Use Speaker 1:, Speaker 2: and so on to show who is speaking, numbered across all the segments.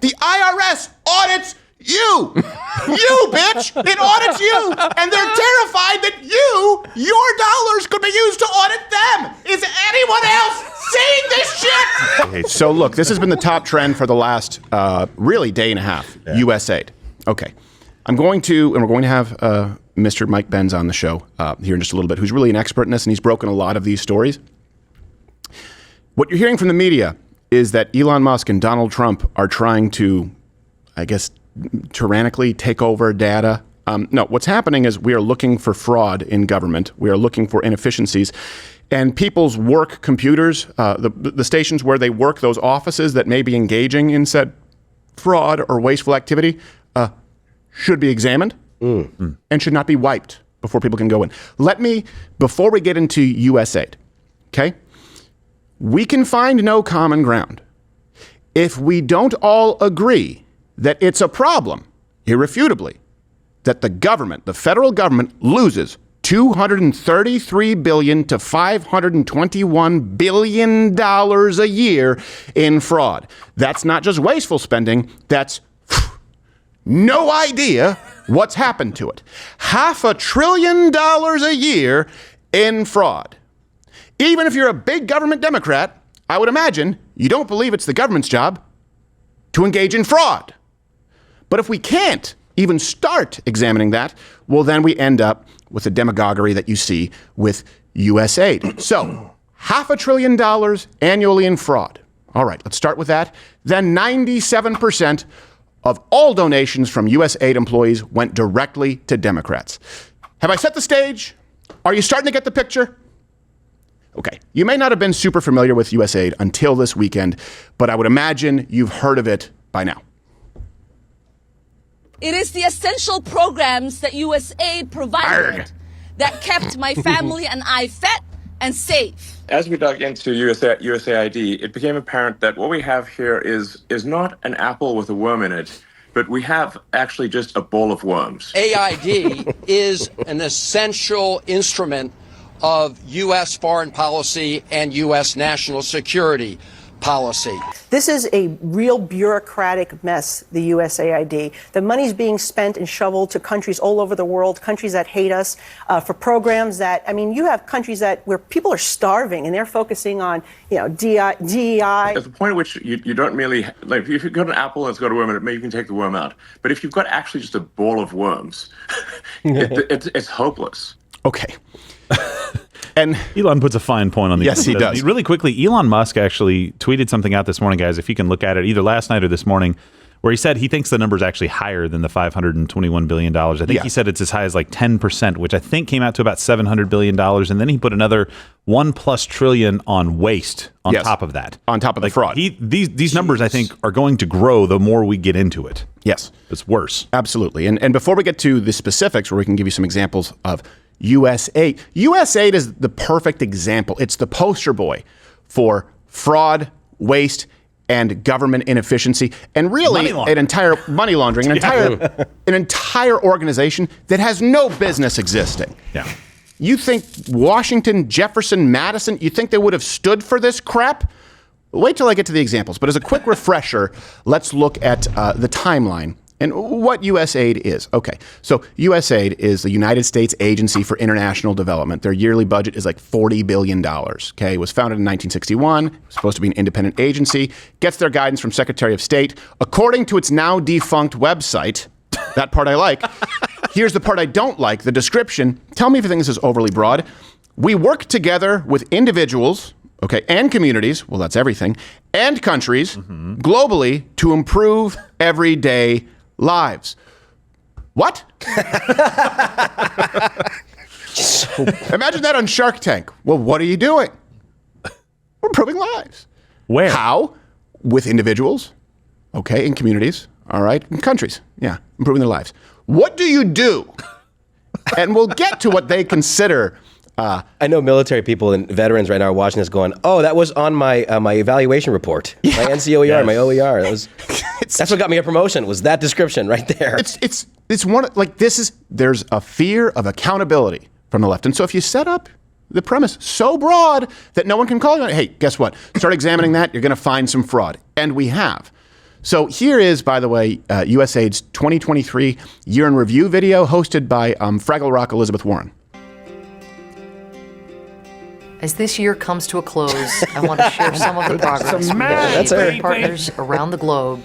Speaker 1: The IRS audits you. You, bitch. It audits you. And they're terrified that your dollars could be used to audit them. Is anyone else seeing this shit? Okay, so look, this has been the top trend for the last, really, day and a half. Yeah. USAID. Okay. We're going to have Mr. Mike Benz on the show here in just a little bit, who's really an expert in this, and he's broken a lot of these stories. What you're hearing from the media is that Elon Musk and Donald Trump are trying to, I guess, tyrannically take over data. No, what's happening is we are looking for fraud in government. We are looking for inefficiencies. And people's work computers, the stations where they work, those offices that may be engaging in said fraud or wasteful activity, should be examined and should not be wiped before people can go in. Before we get into USAID, okay, we can find no common ground. If we don't all agree that it's a problem, irrefutably, that the government, the federal government, loses $233 billion to $521 billion a year in fraud. That's not just wasteful spending, that's no idea what's happened to it. $500 billion a year in fraud. Even if you're a big government Democrat, I would imagine you don't believe it's the government's job to engage in fraud. But if we can't even start examining that, well, then we end up with the demagoguery that you see with USAID. So, $500 billion annually in fraud. All right, let's start with that. Then 97% of all donations from USAID employees went directly to Democrats. Have I set the stage? Are you starting to get the picture? Okay, you may not have been super familiar with USAID until this weekend, but I would imagine you've heard of it by now.
Speaker 2: It is the essential programs that USAID provided that kept my family and I fed and safe.
Speaker 3: As we dug into USAID, it became apparent that what we have here is not an apple with a worm in it, but we have actually just a bowl of worms.
Speaker 4: AID is an essential instrument of U.S. foreign policy and U.S. national security policy.
Speaker 5: This is a real bureaucratic mess, the USAID. The money's being spent and shoveled to countries all over the world, countries that hate us, for programs that, I mean, you have countries where people are starving and they're focusing on, DEI.
Speaker 3: At the point at which you don't merely, like, if you've got an apple and it's got a worm in it, maybe you can take the worm out. But if you've got actually just a ball of worms, it's hopeless.
Speaker 1: Okay. And
Speaker 6: Elon puts a fine point on the
Speaker 1: Yes, he does.
Speaker 6: Really quickly, Elon Musk actually tweeted something out this morning, guys, if you can look at it either last night or this morning, where he said he thinks the number is actually higher than the $521 billion. I think he said it's as high as like 10%, which I think came out to about $700 billion. And then he put another $1+ trillion on waste on top of that.
Speaker 1: On top of the fraud.
Speaker 6: These numbers, I think, are going to grow the more we get into it.
Speaker 1: Yes.
Speaker 6: It's worse.
Speaker 1: Absolutely. And before we get to the specifics, where we can give you some examples of USAID. USAID is the perfect example. It's the poster boy for fraud, waste, and government inefficiency, and really an entire money laundering, an entire organization that has no business existing.
Speaker 6: Yeah.
Speaker 1: You think Washington, Jefferson, Madison, you think they would have stood for this crap? Wait till I get to the examples. But as a quick refresher, let's look at the timeline and what USAID is. Okay, so USAID is the United States Agency for International Development. Their yearly budget is like $40 billion. Okay, it was founded in 1961. It was supposed to be an independent agency. Gets their guidance from Secretary of State. According to its now defunct website, that part I like. Here's the part I don't like, the description. Tell me if you think this is overly broad. We work together with individuals, okay, and communities, well, that's everything, and countries globally to improve everyday lives. What? Imagine that on Shark Tank. Well, what are you doing? We're improving lives.
Speaker 6: Where?
Speaker 1: How? With individuals, okay, and communities, all right, and countries. Yeah, improving their lives. What do you do? And we'll get to what they consider.
Speaker 7: I know military people and veterans right now are watching this going, oh, that was on my my evaluation report, my NCOER, my OER. That's what got me a promotion, was that description right there.
Speaker 1: It's one, like, there's a fear of accountability from the left. And so if you set up the premise so broad that no one can call you on it, hey, guess what? Start examining that, you're going to find some fraud. And we have. So here is, by the way, USAID's 2023 Year in Review video hosted by Fraggle Rock Elizabeth Warren.
Speaker 8: As this year comes to a close, I want to share some of the progress we have made with partners around the globe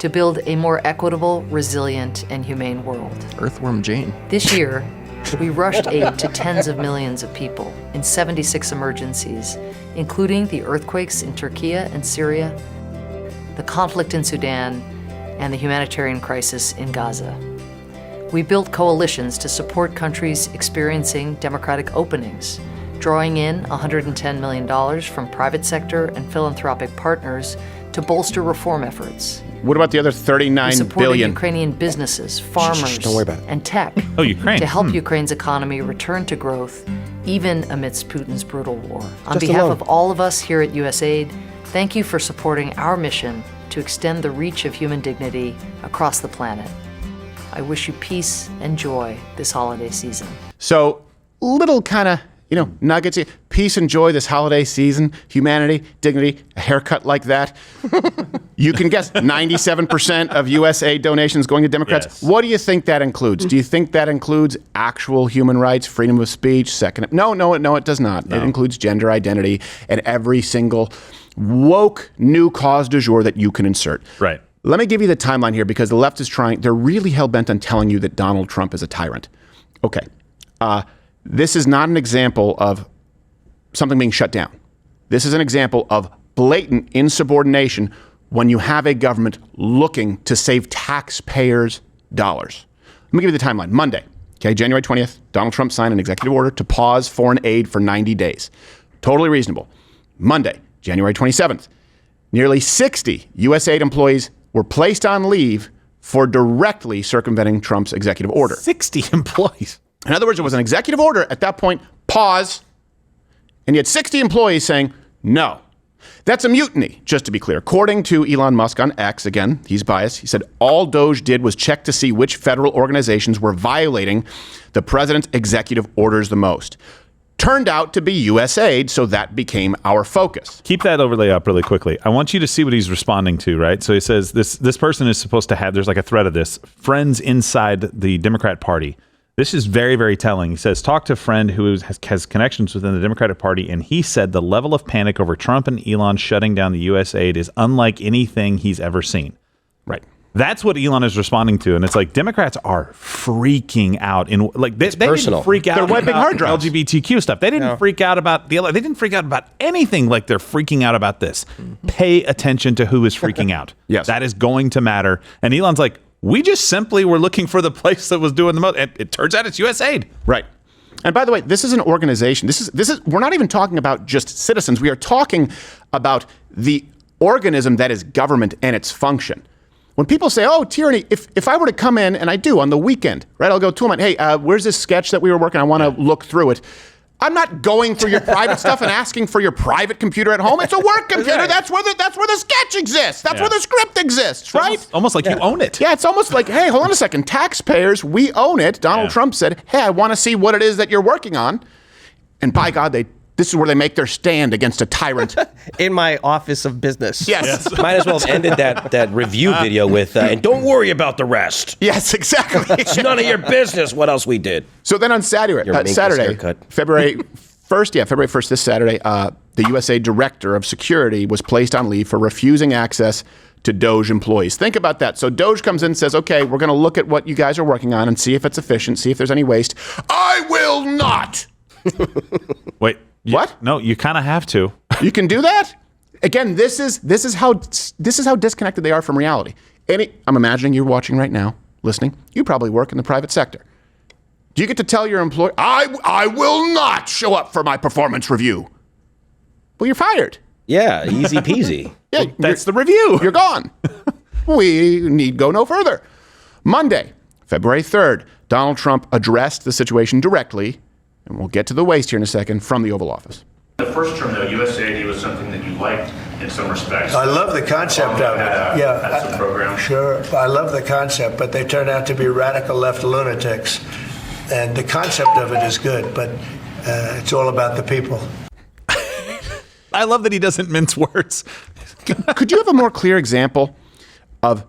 Speaker 8: to build a more equitable, resilient, and humane world.
Speaker 9: Earthworm Jane.
Speaker 8: This year, we rushed aid to tens of millions of people in 76 emergencies, including the earthquakes in Turkey and Syria, the conflict in Sudan, and the humanitarian crisis in Gaza. We built coalitions to support countries experiencing democratic openings, drawing in $110 million from private sector and philanthropic partners to bolster reform efforts.
Speaker 1: What about the other $39
Speaker 8: We supported
Speaker 1: billion?
Speaker 8: Ukrainian businesses, farmers,
Speaker 7: don't worry about it.
Speaker 8: and tech
Speaker 6: Ukraine.
Speaker 8: to help Ukraine's economy return to growth, even amidst Putin's brutal war. On
Speaker 7: Just
Speaker 8: behalf
Speaker 7: alone.
Speaker 8: of all of us here at USAID, thank you for supporting our mission to extend the reach of human dignity across the planet. I wish you peace and joy this holiday season.
Speaker 1: So little kind of, nuggets. Peace and joy this holiday season. Humanity, dignity, a haircut like that. You can guess 97% of USAID donations going to Democrats.
Speaker 6: Yes.
Speaker 1: What do you think that includes? Do you think that includes actual human rights, freedom of speech, No, it does not.
Speaker 6: No.
Speaker 1: It includes gender identity and every single woke new cause du jour that you can insert.
Speaker 6: Right.
Speaker 1: Let me give you the timeline here because the left is they're really hell-bent on telling you that Donald Trump is a tyrant. Okay. This is not an example of something being shut down. This is an example of blatant insubordination when you have a government looking to save taxpayers' dollars. Let me give you the timeline. Monday, January 20th, Donald Trump signed an executive order to pause foreign aid for 90 days. Totally reasonable. Monday, January 27th, nearly 60 USAID employees were placed on leave for directly circumventing Trump's executive order.
Speaker 6: 60 employees.
Speaker 1: In other words, it was an executive order at that point, pause, and you had 60 employees saying no. That's a mutiny, just to be clear. According to Elon Musk on X, again, he's biased, he said all Doge did was check to see which federal organizations were violating the president's executive orders the most. Turned out to be USAID, so that became our focus.
Speaker 6: Keep that overlay up really quickly. I want you to see what he's responding to, right? So he says this person is supposed to have, there's like a thread of this, friends inside the Democrat Party. This is very, very telling. He says, talk to a friend who has connections within the Democratic Party, and he said the level of panic over Trump and Elon shutting down the USAID is unlike anything he's ever seen.
Speaker 1: Right.
Speaker 6: That's what Elon is responding to, and it's like Democrats are freaking out. They didn't freak out.
Speaker 1: They're wiping
Speaker 6: about
Speaker 1: hard drives.
Speaker 6: LGBTQ stuff. They didn't freak out about they didn't freak out about anything like they're freaking out about this. Pay attention to who is freaking out.
Speaker 1: Yes,
Speaker 6: that is going to matter. And Elon's like, we just simply were looking for the place that was doing the most. And it turns out it's USAID.
Speaker 1: Right. And by the way, this is an organization. This is. We're not even talking about just citizens. We are talking about the organism that is government and its function. When people say, oh, tyranny, if I were to come in, and I do on the weekend, right, I'll go to them, hey, where's this sketch that we were working on? I want to look through it. I'm not going through your private stuff and asking for your private computer at home. It's a work computer.
Speaker 6: Right.
Speaker 1: That's where the sketch exists. That's where the script exists, right?
Speaker 6: Almost like you own it.
Speaker 1: Yeah, it's almost like, hey, hold on a second. Taxpayers, we own it. Donald Trump said, hey, I want to see what it is that you're working on. And by God, this is where they make their stand against a tyrant.
Speaker 10: In my office of business.
Speaker 1: Yes.
Speaker 7: Might as well have ended that review video with, and don't worry about the rest.
Speaker 1: Yes, exactly.
Speaker 7: It's none of your business what else we did.
Speaker 1: So then on Saturday, February 1st, this Saturday, the USA Director of Security was placed on leave for refusing access to Doge employees. Think about that. So Doge comes in and says, okay, we're going to look at what you guys are working on and see if it's efficient, see if there's any waste. I will not.
Speaker 6: Wait.
Speaker 1: What?
Speaker 6: No, you kind of have to.
Speaker 1: You can do that? Again, this is how disconnected they are from reality. I'm imagining you're watching right now, listening. You probably work in the private sector. Do you get to tell your employer, I will not show up for my performance review? Well, you're fired.
Speaker 7: Yeah, easy peasy.
Speaker 1: Yeah,
Speaker 6: That's the review.
Speaker 1: You're gone. We need go no further. Monday, February 3rd, Donald Trump addressed the situation directly, and we'll get to the waste here in a second, from the Oval Office.
Speaker 11: The first term, though, USAID was something that you liked in some respects.
Speaker 12: I love the concept of it.
Speaker 11: Had some programs.
Speaker 12: Sure, I love the concept, but they turned out to be radical left lunatics. And the concept of it is good, but it's all about the people.
Speaker 6: I love that he doesn't mince words.
Speaker 1: Could you have a more clear example of,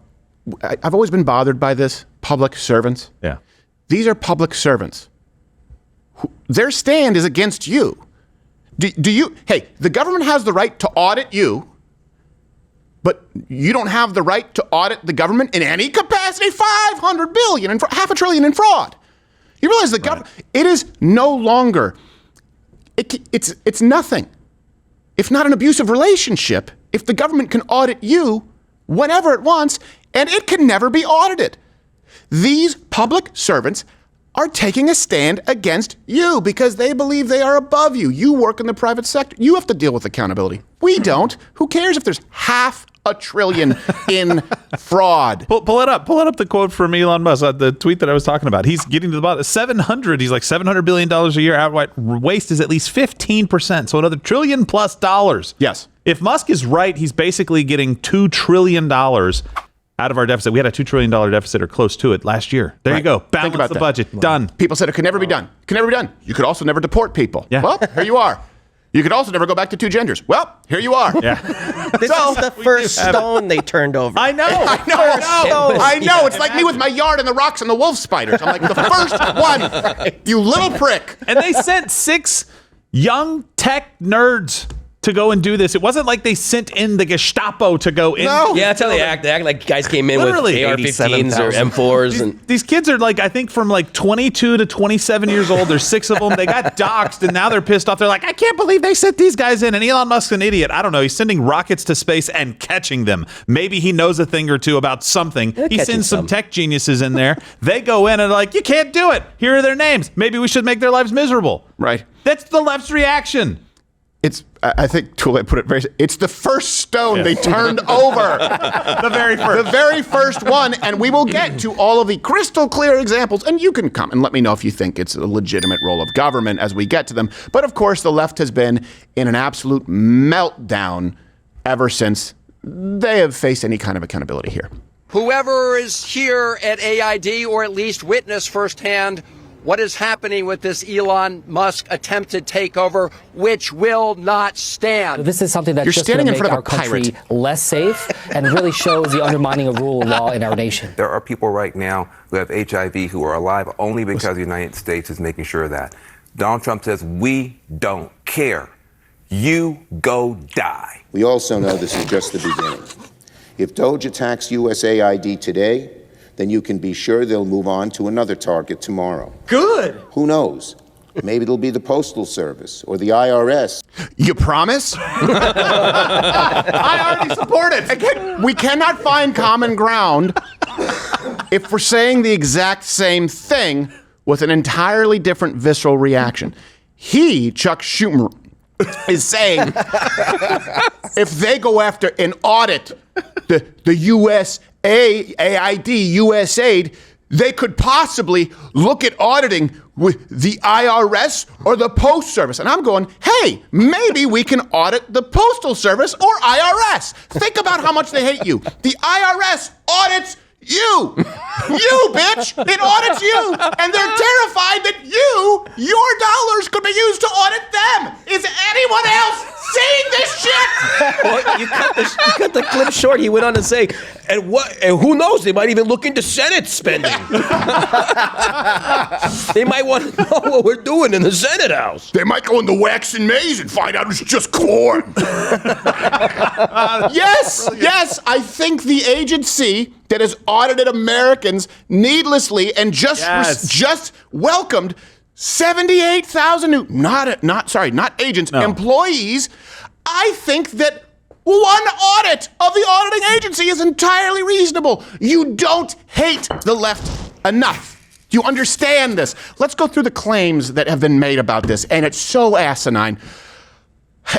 Speaker 1: I've always been bothered by this, public servants.
Speaker 6: Yeah.
Speaker 1: These are public servants. Their stand is against you. Hey, the government has the right to audit you, but you don't have the right to audit the government in any capacity. $500 billion and half a trillion in fraud. You realize the government, it is no longer, it's nothing. If not an abusive relationship, if the government can audit you whenever it wants, and it can never be audited. These public servants are taking a stand against you because they believe they are above you. You work in the private sector. You have to deal with accountability. We don't. Who cares if there's $500 billion in fraud?
Speaker 6: Pull it up. Pull it up, the quote from Elon Musk, the tweet that I was talking about. He's getting to the bottom. 700. He's like $700 billion a year. Outright waste is at least 15%. So another $1 trillion plus.
Speaker 1: Yes.
Speaker 6: If Musk is right, he's basically getting $2 trillion out of our deficit. We had a $2 trillion deficit or close to it last year. There you go. Balance the budget. Done.
Speaker 1: People said it could never be done. It could never be done. You could also never deport people.
Speaker 6: Yeah.
Speaker 1: Well, here you are. You could also never go back to two genders. Well, here you are.
Speaker 6: Yeah.
Speaker 10: This is the first stone they turned over.
Speaker 6: I know.
Speaker 1: I know. It's like me with my yard and the rocks and the wolf spiders. I'm like, the first one. You little prick.
Speaker 6: And they sent 6 young tech nerds to go and do this. It wasn't like they sent in the Gestapo to go in.
Speaker 1: No.
Speaker 7: Yeah, that's how they act. They act like guys came in
Speaker 6: Literally.
Speaker 7: with AR-15s or M4s. and
Speaker 6: These kids are like, I think from like 22 to 27 years old. There's 6 of them. They got doxxed and now they're pissed off. They're like, I can't believe they sent these guys in. And Elon Musk's an idiot. I don't know. He's sending rockets to space and catching them. Maybe he knows a thing or two about something. He sends some tech geniuses in there. They go in and are like, you can't do it. Here are their names. Maybe we should make their lives miserable.
Speaker 1: Right.
Speaker 6: That's the left's reaction.
Speaker 1: I think Toole put it it's the first stone they turned over.
Speaker 6: The very first.
Speaker 1: The very first one. And we will get to all of the crystal clear examples. And you can come and let me know if you think it's a legitimate role of government as we get to them. But of course, the left has been in an absolute meltdown ever since they have faced any kind of accountability here.
Speaker 4: Whoever is here at AID or at least witness firsthand what is happening with this Elon Musk attempted takeover, which will not stand.
Speaker 9: This is something that's
Speaker 1: You're
Speaker 9: just going
Speaker 1: standing
Speaker 9: to
Speaker 1: in
Speaker 9: make
Speaker 1: front of
Speaker 9: our
Speaker 1: a pirate.
Speaker 9: country less safe and really shows the undermining of rule of law in our nation.
Speaker 13: There are people right now who have HIV who are alive only because the United States is making sure of that. Donald Trump says, we don't care. You go die.
Speaker 14: We also know this is just the beginning. If Doge attacks USAID today, then you can be sure they'll move on to another target tomorrow.
Speaker 1: Good.
Speaker 14: Who knows? Maybe it'll be the Postal Service or the IRS.
Speaker 1: You promise? I already support it. Again, we cannot find common ground if we're saying the exact same thing with an entirely different visceral reaction. Chuck Schumer, is saying if they go after and audit the USAID, they could possibly look at auditing with the IRS or the Post Service. And I'm going, hey, maybe we can audit the Postal Service or IRS. Think about how much they hate you. The IRS audits you. You, bitch. It audits you. And they're terrified that your dollars could be used to audit them. Is anyone else seeing this shit?
Speaker 7: Well, you cut the clip short. He went on to say, and who knows? They might even look into Senate spending. They might want to know what we're doing in the Senate House.
Speaker 1: They might go in the wax and maize and find out it's just corn. Yes, I think the agency that has audited Americans needlessly and just welcomed 78,000 new, not agents, employees. I think that one audit of the auditing agency is entirely reasonable. You don't hate the left enough. You understand this. Let's go through the claims that have been made about this, and it's so asinine.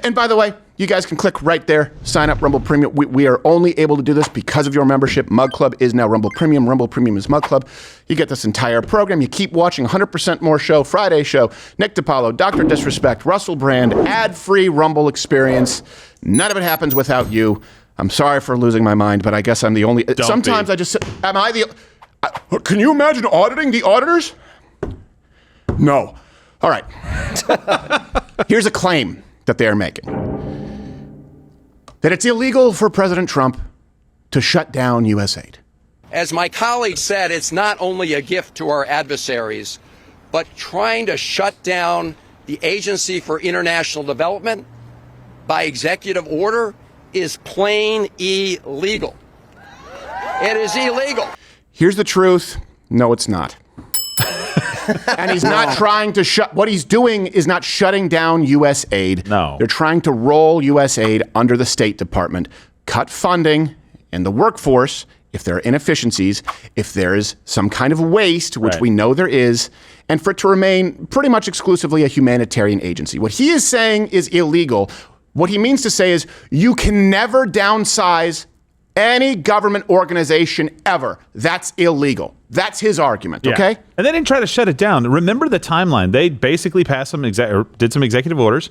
Speaker 1: And by the way, you guys can click right there, sign up Rumble Premium. We are only able to do this because of your membership. Mug Club is now Rumble Premium. Rumble Premium is Mug Club. You get this entire program. You keep watching 100% More Show, Friday Show, Nick DiPaolo, Dr. Disrespect, Russell Brand, ad-free Rumble experience. None of it happens without you. I'm sorry for losing my mind, but I guess I'm the only... Sometimes I just... Am I the... Can you imagine auditing the auditors? No. All right. Here's a claim that they are making. That it's illegal for President Trump to shut down USAID.
Speaker 4: As my colleague said, it's not only a gift to our adversaries, but trying to shut down the Agency for International Development by executive order is plain illegal. It is illegal.
Speaker 1: Here's the truth. No, it's not. And he's not trying to what he's doing is not shutting down USAID.
Speaker 6: No.
Speaker 1: They're trying to roll USAID under the State Department, cut funding and the workforce if there are inefficiencies, if there is some kind of waste, which we know there is, and for it to remain pretty much exclusively a humanitarian agency. What he is saying is illegal. What he means to say is you can never downsize any government organization ever. That's illegal. That's his argument, okay?
Speaker 6: And they didn't try to shut it down. Remember the timeline. They basically passed did some executive orders,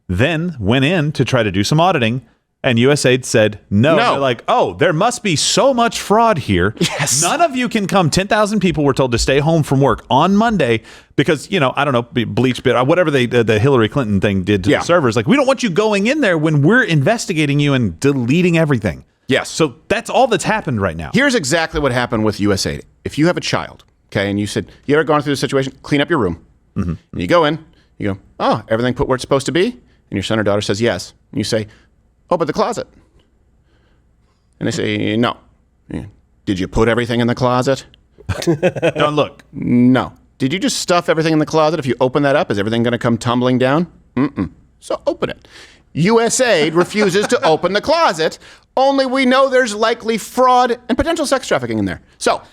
Speaker 6: then went in to try to do some auditing, and USAID said no. They're like, oh, there must be so much fraud here.
Speaker 1: Yes.
Speaker 6: None of you can come. 10,000 people were told to stay home from work on Monday because, I don't know, bleach bit, whatever the Hillary Clinton thing did to the servers. Like, we don't want you going in there when we're investigating you and deleting everything.
Speaker 1: Yes.
Speaker 6: So that's all that's happened right now.
Speaker 1: Here's exactly what happened with USAID. If you have a child, okay, and you said, you ever gone through this situation? Clean up your room. Mm-hmm. And you go in, you go, oh, everything put where it's supposed to be? And your son or daughter says yes. And you say, oh, but the closet. And they say, no. Did you put everything in the closet?
Speaker 6: Don't look.
Speaker 1: No. Did you just stuff everything in the closet? If you open that up, is everything going to come tumbling down? Mm-mm. So open it. USAID refuses to open the closet, only we know there's likely fraud and potential sex trafficking in there. So,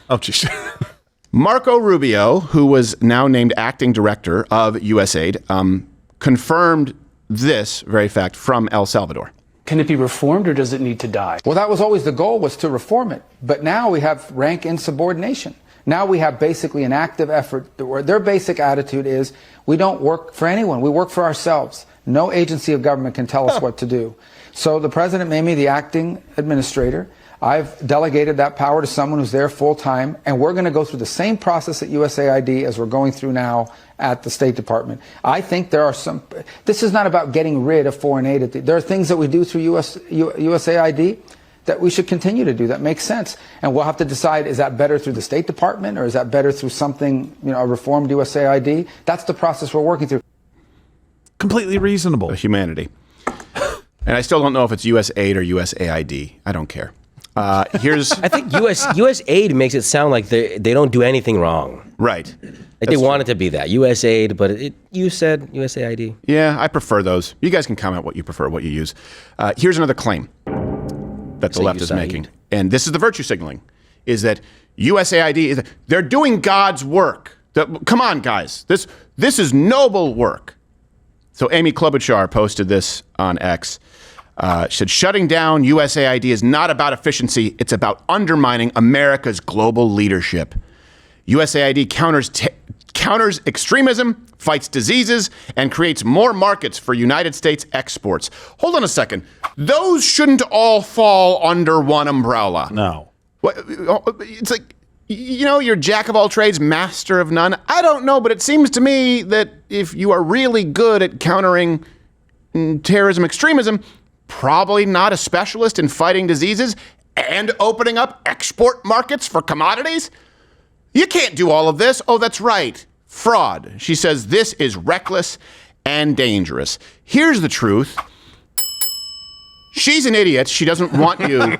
Speaker 1: Marco Rubio, who was now named acting director of USAID, confirmed this very fact from El Salvador.
Speaker 15: Can it be reformed or does it need to die? Well, that was always the goal, was to reform it. But now we have rank insubordination. Now we have basically an active effort where their basic attitude is we don't work for anyone. We work for ourselves. No agency of government can tell us what to do. So the president made me the acting administrator. I've delegated that power to someone who's there full time, and we're going to go through the same process at USAID as we're going through now at the State Department. I think there are this is not about getting rid of foreign aid. There are things that we do through USAID that we should continue to do that makes sense. And we'll have to decide, is that better through the State Department or is that better through something, a reformed USAID? That's the process we're working through.
Speaker 6: Completely reasonable.
Speaker 1: Humanity. And I still don't know if it's USAID or USAID. I don't care. I
Speaker 7: think USAID makes it sound like they don't do anything wrong.
Speaker 1: Right.
Speaker 7: Like they want it to be that. USAID, but you said USAID.
Speaker 1: Yeah, I prefer those. You guys can comment what you prefer, what you use. Here's another claim that the left is making. And this is the virtue signaling, is that USAID, they're doing God's work. Come on, guys. This is noble work. So Amy Klobuchar posted this on X. She said, shutting down USAID is not about efficiency. It's about undermining America's global leadership. USAID counters extremism, fights diseases, and creates more markets for United States exports. Hold on a second. Those shouldn't all fall under one umbrella.
Speaker 6: No.
Speaker 1: It's like, you're jack of all trades, master of none. I don't know, but it seems to me that if you are really good at countering terrorism, extremism, probably not a specialist in fighting diseases and opening up export markets for commodities. You can't do all of this. Oh, that's right. Fraud. She says this is reckless and dangerous. Here's the truth. She's an idiot. She doesn't want you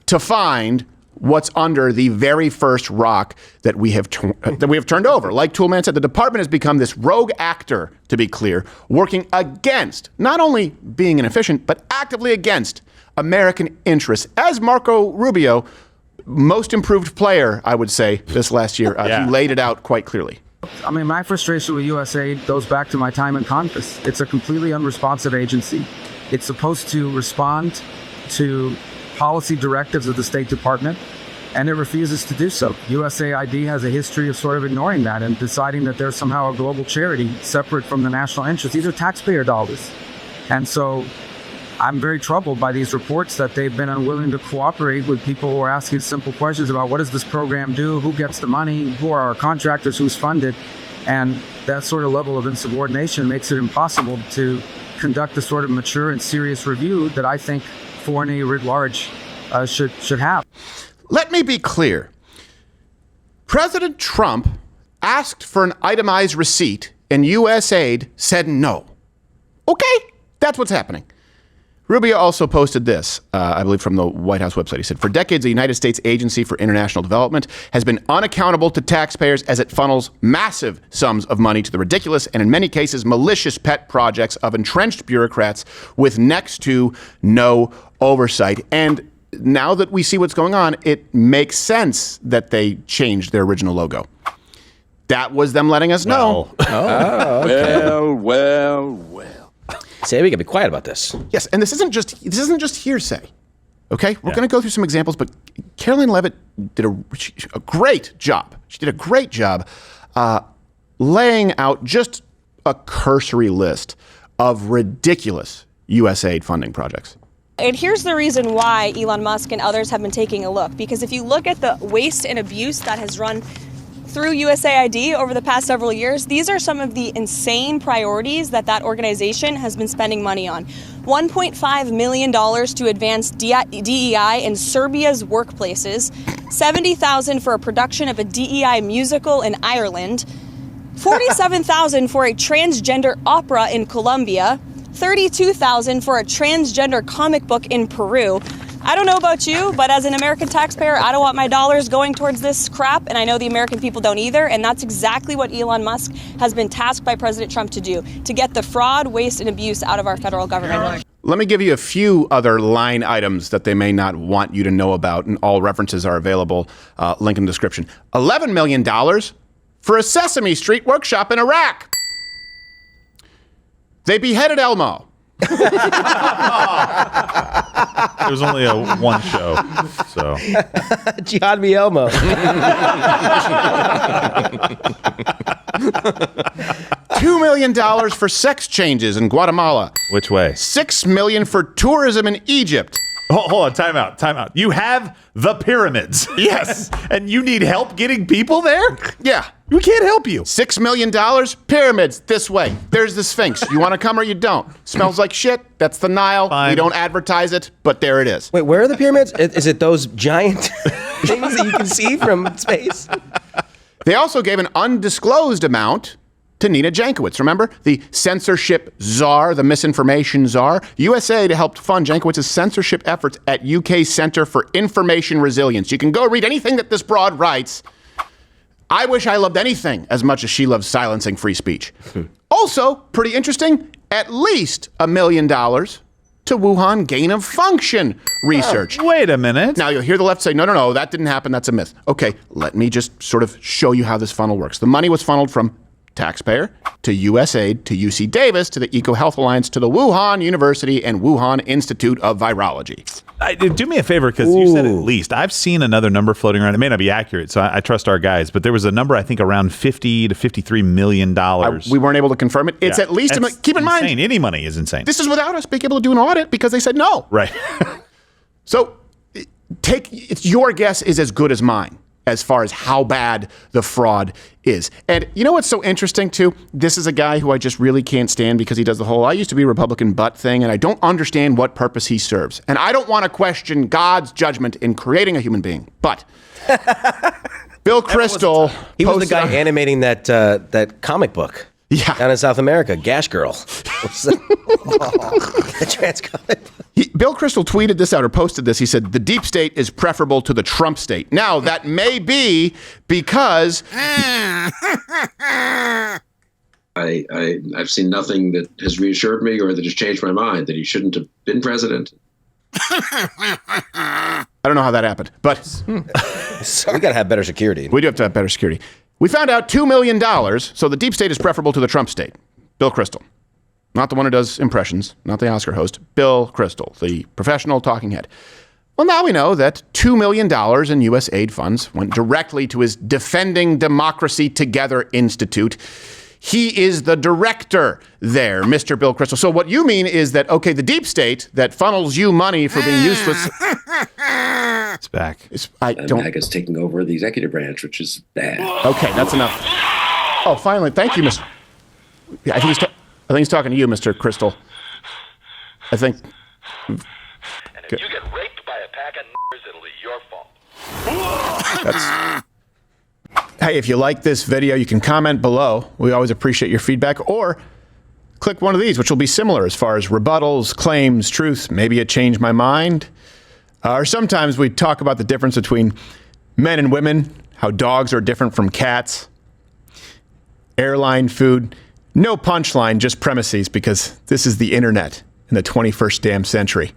Speaker 1: to find what's under the very first rock that we have turned over. Like Toolman said, the department has become this rogue actor, to be clear, working against, not only being inefficient, but actively against American interests. As Marco Rubio, most improved player, I would say, this last year, he laid it out quite clearly.
Speaker 16: I mean, my frustration with USAID goes back to my time in Congress. It's a completely unresponsive agency. It's supposed to respond to policy directives of the State Department, and it refuses to do so. USAID has a history of sort of ignoring that and deciding that they're somehow a global charity separate from the national interest. These are taxpayer dollars. And so I'm very troubled by these reports that they've been unwilling to cooperate with people who are asking simple questions about what does this program do, who gets the money, who are our contractors, who's funded. And that sort of level of insubordination makes it impossible to conduct the sort of mature and serious review that I think foreign aid writ large should have.
Speaker 1: Let me be clear. President Trump asked for an itemized receipt, and USAID said no. Okay, that's what's happening. Rubio also posted this, I believe from the White House website. He said, for decades, the United States Agency for International Development has been unaccountable to taxpayers as it funnels massive sums of money to the ridiculous and in many cases malicious pet projects of entrenched bureaucrats with next to no oversight. And now that we see what's going on, it makes sense that they changed their original logo. That was them letting us know.
Speaker 7: Oh, okay.
Speaker 17: Well.
Speaker 7: Say, we can be quiet about this.
Speaker 1: Yes, and this isn't just hearsay. Okay, we're going to go through some examples, but Caroline Leavitt did a great job. She did a great job laying out just a cursory list of ridiculous USAID funding projects.
Speaker 18: And here's the reason why Elon Musk and others have been taking a look. Because if you look at the waste and abuse that has run through USAID over the past several years, these are some of the insane priorities that organization has been spending money on. $1.5 million to advance DEI in Serbia's workplaces, $70,000 for a production of a DEI musical in Ireland, $47,000 for a transgender opera in Colombia, $32,000 for a transgender comic book in Peru. I don't know about you, but as an American taxpayer, I don't want my dollars going towards this crap, and I know the American people don't either, and that's exactly what Elon Musk has been tasked by President Trump to do, to get the fraud, waste, and abuse out of our federal government.
Speaker 1: Let me give you a few other line items that they may not want you to know about, and all references are available, link in the description. $11 million for a Sesame Street workshop in Iraq. They beheaded Elmo.
Speaker 6: It was only one show, so.
Speaker 7: Jihad me Elmo.
Speaker 1: $2 million for sex changes in Guatemala.
Speaker 6: Which way?
Speaker 1: $6 million for tourism in Egypt.
Speaker 6: Hold on, time out. You have the pyramids.
Speaker 1: Yes.
Speaker 6: And you need help getting people there?
Speaker 1: Yeah.
Speaker 6: We can't help you.
Speaker 1: $6 million, pyramids, this way. There's the Sphinx. You want to come or you don't. Smells like shit. That's the Nile.
Speaker 6: Fine.
Speaker 1: We don't advertise it, but there it is.
Speaker 7: Wait, where are the pyramids? Is it those giant things that you can see from space?
Speaker 1: They also gave an undisclosed amount to Nina Jankowicz. Remember? The censorship czar, the misinformation czar. USAID helped fund Jankowicz's censorship efforts at UK Center for Information Resilience. You can go read anything that this broad writes. I wish I loved anything as much as she loves silencing free speech. Also, pretty interesting, at least $1 million to Wuhan gain of function research.
Speaker 6: Wait a minute.
Speaker 1: Now, you'll hear the left say, no, that didn't happen. That's a myth. Okay, let me just sort of show you how this funnel works. The money was funneled from taxpayer to USAID to UC Davis to the EcoHealth Alliance to the Wuhan University and Wuhan Institute of Virology.
Speaker 6: Do me a favor, because you said at least. I've seen another number floating around. It may not be accurate, so I trust our guys, but there was a number, I think, around $50 to $53 million.
Speaker 1: We weren't able to confirm it. It's at least, keep in mind,
Speaker 6: any money is insane.
Speaker 1: This is without us being able to do an audit because they said no.
Speaker 6: Right.
Speaker 1: So it's your guess is as good as mine as far as how bad the fraud is. And you know what's so interesting, too? This is a guy who I just really can't stand because he does the whole, I used to be a Republican but thing, and I don't understand what purpose he serves. And I don't want to question God's judgment in creating a human being. But Bill Kristol...
Speaker 7: He was the guy animating that comic book.
Speaker 1: Yeah.
Speaker 7: Down in South America, Gash Girl. The trans comic book.
Speaker 1: Bill Kristol tweeted this out or posted this. He said, the deep state is preferable to the Trump state. Now, that may be because...
Speaker 19: I've seen nothing that has reassured me or that has changed my mind that he shouldn't have been president.
Speaker 1: I don't know how that happened, but...
Speaker 7: So we got to have better security.
Speaker 1: We do have to have better security. We found out $2 million, so the deep state is preferable to the Trump state. Bill Kristol. Not the one who does impressions, not the Oscar host. Bill Kristol, the professional talking head. Well, now we know that $2 million in USAID funds went directly to his Defending Democracy Together Institute. He is the director there, Mr. Bill Kristol. So what you mean is that, okay, the deep state that funnels you money for being useless...
Speaker 6: It's back.
Speaker 19: MAGA's taking over the executive branch, which is bad.
Speaker 1: Okay, that's enough. Oh, finally, thank you, Mr. I think he's talking to you, Mr. Kristol. I think...
Speaker 20: And if you get raped by a pack of
Speaker 1: Hey, if you like this video, you can comment below. We always appreciate your feedback. Or click one of these, which will be similar as far as rebuttals, claims, truth. Maybe it changed my mind. Or sometimes we talk about the difference between men and women, how dogs are different from cats, airline food. No punchline, just premises, because this is the internet in the 21st damn century.